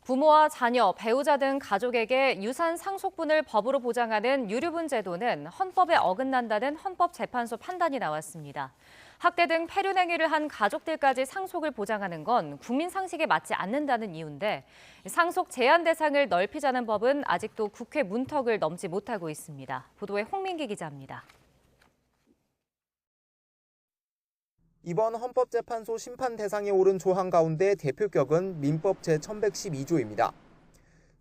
부모와 자녀, 배우자 등 가족에게 유산 상속분을 법으로 보장하는 유류분 제도는 헌법에 어긋난다는 헌법재판소 판단이 나왔습니다. 학대 등 폐륜 행위를 한 가족들까지 상속을 보장하는 건 국민 상식에 맞지 않는다는 이유인데 상속 제한 대상을 넓히자는 법은 아직도 국회 문턱을 넘지 못하고 있습니다. 보도에 홍민기 기자입니다. 이번 헌법재판소 심판 대상에 오른 조항 가운데 대표격은 민법 제1112조입니다.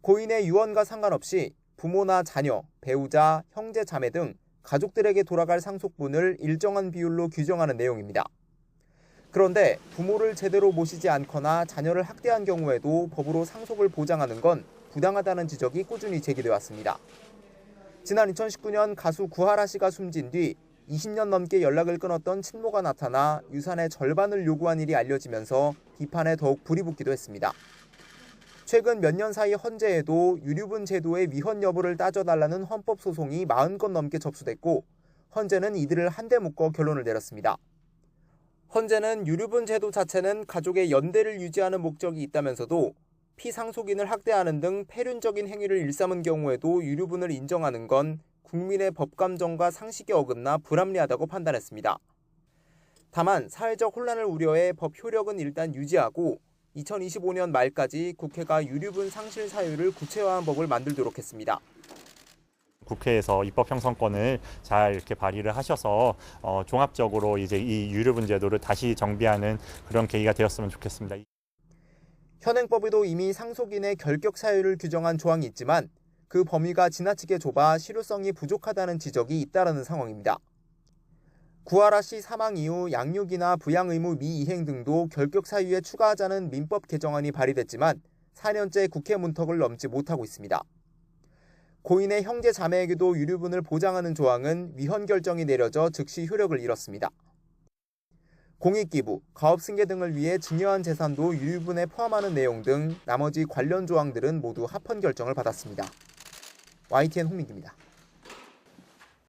고인의 유언과 상관없이 부모나 자녀, 배우자, 형제, 자매 등 가족들에게 돌아갈 상속분을 일정한 비율로 규정하는 내용입니다. 그런데 부모를 제대로 모시지 않거나 자녀를 학대한 경우에도 법으로 상속을 보장하는 건 부당하다는 지적이 꾸준히 제기돼 왔습니다. 지난 2019년 가수 구하라 씨가 숨진 뒤 20년 넘게 연락을 끊었던 친모가 나타나 유산의 절반을 요구한 일이 알려지면서 비판에 더욱 불이 붙기도 했습니다. 최근 몇 년 사이 헌재에도 유류분 제도의 위헌 여부를 따져달라는 헌법 소송이 40건 넘게 접수됐고 헌재는 이들을 한데 묶어 결론을 내렸습니다. 헌재는 유류분 제도 자체는 가족의 연대를 유지하는 목적이 있다면서도 피상속인을 학대하는 등 폐륜적인 행위를 일삼은 경우에도 유류분을 인정하는 건 국민의 법감정과 상식에 어긋나 불합리하다고 판단했습니다. 다만 사회적 혼란을 우려해 법 효력은 일단 유지하고 2025년 말까지 국회가 유류분 상실 사유를 구체화한 법을 만들도록 했습니다. 국회에서 입법 형성권을 잘 이렇게 발의를 하셔서 종합적으로 이제 이 유류분 제도를 다시 정비하는 그런 계기가 되었으면 좋겠습니다. 현행법에도 이미 상속인의 결격 사유를 규정한 조항이 있지만 그 범위가 지나치게 좁아 실효성이 부족하다는 지적이 잇따르는 상황입니다. 구하라 씨 사망 이후 양육이나 부양 의무 미이행 등도 결격 사유에 추가하자는 민법 개정안이 발의됐지만 4년째 국회 문턱을 넘지 못하고 있습니다. 고인의 형제 자매에게도 유류분을 보장하는 조항은 위헌 결정이 내려져 즉시 효력을 잃었습니다. 공익기부, 가업승계 등을 위해 증여한 재산도 유류분에 포함하는 내용 등 나머지 관련 조항들은 모두 합헌 결정을 받았습니다. YTN 홍민기입니다.